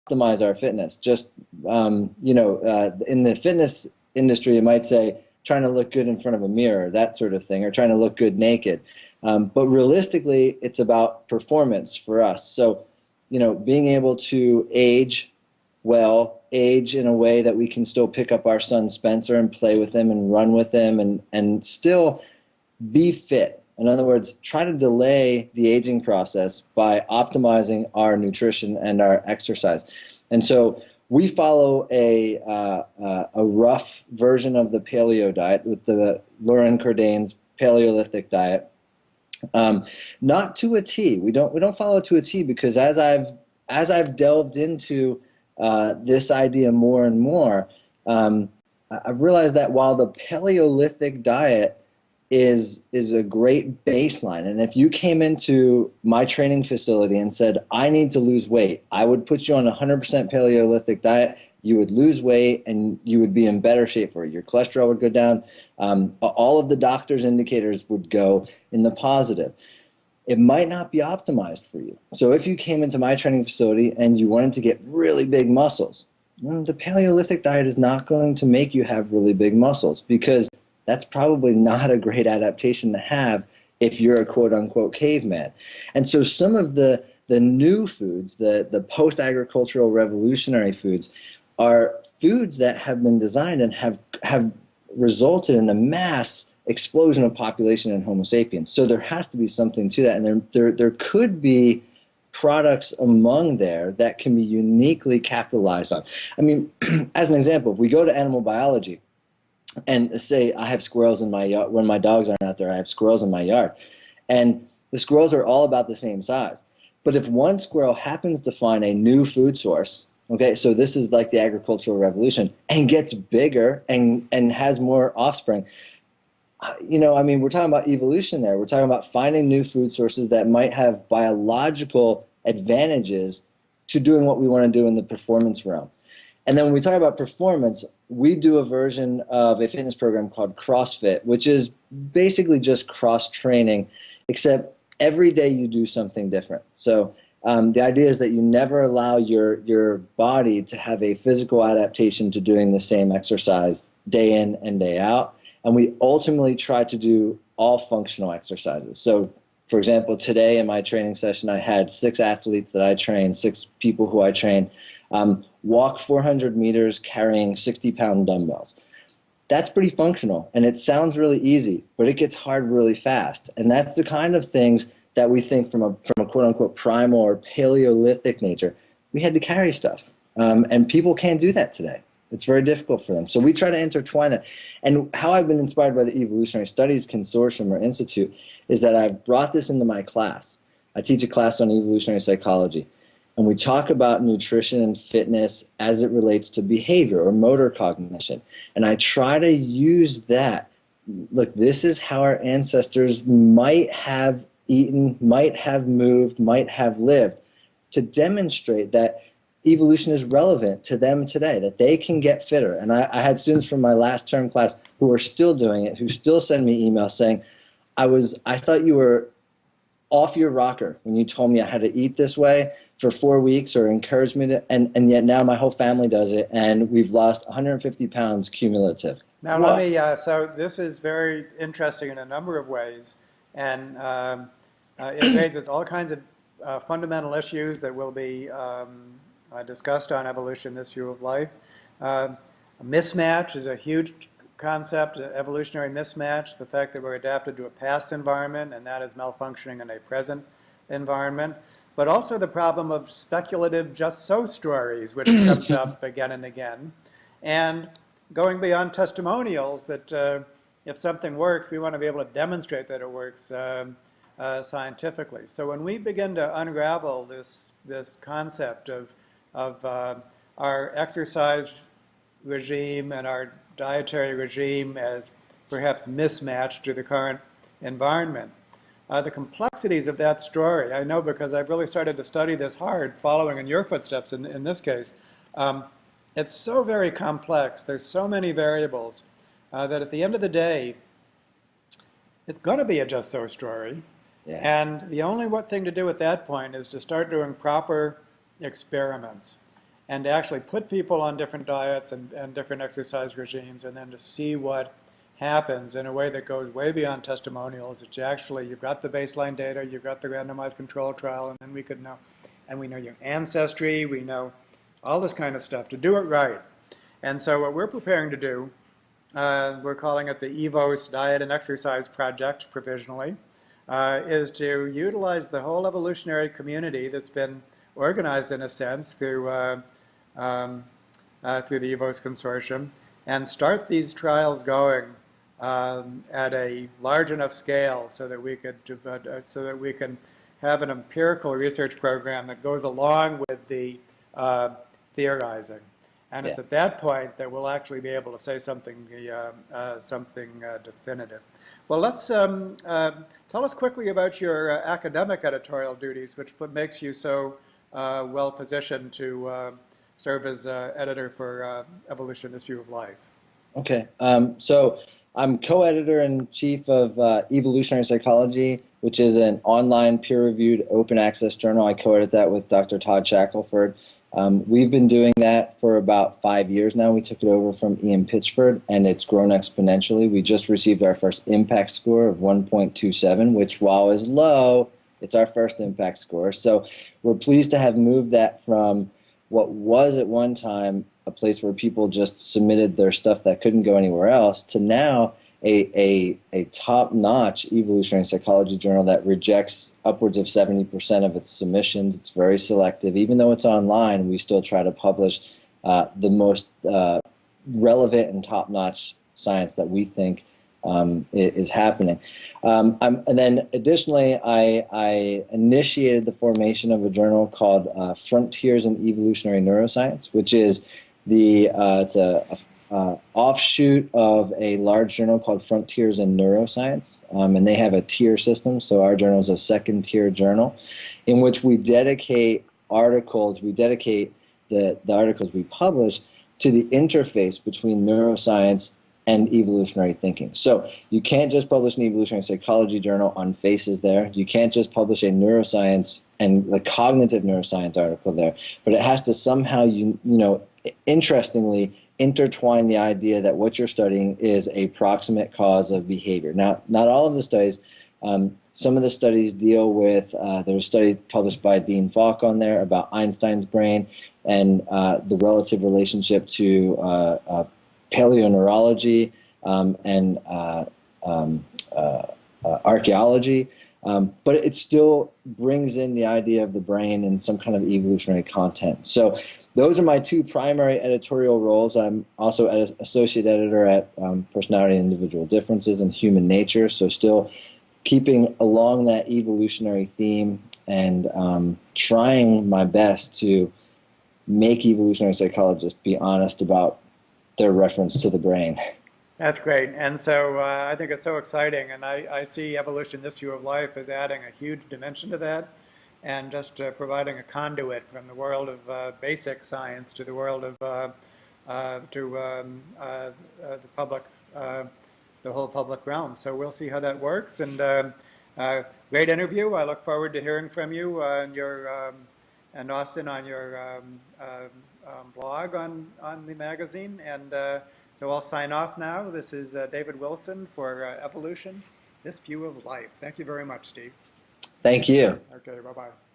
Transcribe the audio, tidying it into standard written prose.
optimize our fitness. Just in the fitness industry, it might say trying to look good in front of a mirror, that sort of thing, or trying to look good naked. But realistically, it's about performance for us. So, being able to age well, age in a way that we can still pick up our son Spencer and play with him and run with him and still be fit. In other words, try to delay the aging process by optimizing our nutrition and our exercise. And so we follow a rough version of the paleo diet with the Lauren Cordain's Paleolithic diet. Not to a T. We don't follow it to a T because as I've delved into this idea more and more, I've realized that while the Paleolithic diet is a great baseline, and if you came into my training facility and said, I need to lose weight, I would put you on a 100% Paleolithic diet. You would lose weight and you would be in better shape for it. Your cholesterol would go down. All of the doctor's indicators would go in the positive. It might not be optimized for you. So if you came into my training facility and you wanted to get really big muscles, the Paleolithic diet is not going to make you have really big muscles because that's probably not a great adaptation to have if you're a quote-unquote caveman. And so some of the new foods, the post-agricultural revolutionary foods, are foods that have been designed and have resulted in a mass explosion of population in Homo sapiens. So there has to be something to that, and there could be products among there that can be uniquely capitalized on. I mean, as an example, if we go to animal biology and say I have squirrels in my yard, when my dogs aren't out there, I have squirrels in my yard, and the squirrels are all about the same size. But if one squirrel happens to find a new food source, okay, so this is like the agricultural revolution, and gets bigger and has more offspring, I mean, we're talking about evolution there. We're talking about finding new food sources that might have biological advantages to doing what we want to do in the performance realm. And then when we talk about performance, we do a version of a fitness program called CrossFit, which is basically just cross training, except every day you do something different. So the idea is that you never allow your body to have a physical adaptation to doing the same exercise day in and day out. And we ultimately try to do all functional exercises. So, for example, today in my training session, I had 6 athletes that I trained, 6 people who I trained, walk 400 meters carrying 60-pound dumbbells. That's pretty functional, and it sounds really easy, but it gets hard really fast. And that's the kind of things that we think from a quote-unquote primal or Paleolithic nature. We had to carry stuff, and people can't do that today. It's very difficult for them. So we try to intertwine that. And how I've been inspired by the Evolutionary Studies Consortium or Institute is that I've brought this into my class. I teach a class on evolutionary psychology. And we talk about nutrition and fitness as it relates to behavior or motor cognition. And I try to use that. Look, this is how our ancestors might have eaten, might have moved, might have lived, to demonstrate that evolution is relevant to them today, that they can get fitter. And I had students from my last term class who are still doing it, who still send me emails saying, I thought you were off your rocker when you told me I had to eat this way for 4 weeks or encouraged me to, and yet now my whole family does it, and we've lost 150 pounds cumulative. Now let me, so this is very interesting in a number of ways, and it raises all kinds of fundamental issues that will be discussed on evolution, this view of life. A mismatch is a huge concept, evolutionary mismatch, the fact that we're adapted to a past environment and that is malfunctioning in a present environment. But also the problem of speculative just so stories, which comes up again and again. And going beyond testimonials, that if something works, we want to be able to demonstrate that it works scientifically. So when we begin to unravel this concept of our exercise regime and our dietary regime as perhaps mismatched to the current environment, the complexities of that story, I know because I've really started to study this hard, following in your footsteps in this case. It's so very complex. There's so many variables that at the end of the day, it's going to be a just so story. Yeah. And the only thing to do at that point is to start doing proper experiments. and to actually put people on different diets and different exercise regimes, and then to see what happens in a way that goes way beyond testimonials. It's actually, you've got the baseline data, you've got the randomized control trial, and then we could know, and we know your ancestry, we know all this kind of stuff to do it right. And so what we're preparing to do, we're calling it the EVOS Diet and Exercise Project provisionally, is to utilize the whole evolutionary community that's been organized in a sense through the EVOS consortium and start these trials going at a large enough scale so that we can have an empirical research program that goes along with the theorizing. And Yeah. it's at that point that we'll actually be able to say something definitive. Well, let's tell us quickly about your academic editorial duties, which makes you so well positioned to serve as editor for Evolution: This View of Life. Okay. So I'm co-editor-in-chief of Evolutionary Psychology, which is an online peer-reviewed open access journal. I co-edit that with Dr. Todd Shackelford. We've been doing that for about 5 years now. We took it over from Ian Pitchford, and it's grown exponentially. We just received our first impact score of 1.27, which, while is low, it's our first impact score. So we're pleased to have moved that from what was at one time a place where people just submitted their stuff that couldn't go anywhere else to now a top-notch evolutionary psychology journal that rejects upwards of 70% of its submissions. It's very selective. Even though it's online, we still try to publish the most relevant and top-notch science that we think is happening. And then additionally, I initiated the formation of a journal called Frontiers in Evolutionary Neuroscience, which is it's a offshoot of a large journal called Frontiers in Neuroscience, and they have a tier system. So our journal is a second-tier journal in which we dedicate articles. We dedicate the articles we publish to the interface between neuroscience and evolutionary thinking. So you can't just publish an evolutionary psychology journal on faces there. You can't just publish a neuroscience and the cognitive neuroscience article there, but it has to somehow, interestingly, intertwine the idea that what you're studying is a proximate cause of behavior. Now, not all of the studies. Some of the studies deal with, there's a study published by Dean Falk on there about Einstein's brain and the relative relationship to paleoneurology and archaeology. But it still brings in the idea of the brain and some kind of evolutionary content. So those are my two primary editorial roles. I'm also associate editor at Personality and Individual Differences and Human Nature, so still keeping along that evolutionary theme and trying my best to make evolutionary psychologists be honest about their reference to the brain. That's great. And so I think it's so exciting. And I see Evolution: This View of Life as adding a huge dimension to that and just providing a conduit from the world of basic science to the world of the public, the whole public realm. So we'll see how that works. And great interview. I look forward to hearing from you and and Austin on your blog on the magazine. And so I'll sign off now. This is David Wilson for Evolution: This View of Life. Thank you very much, Steve. Thank you. Okay, bye-bye.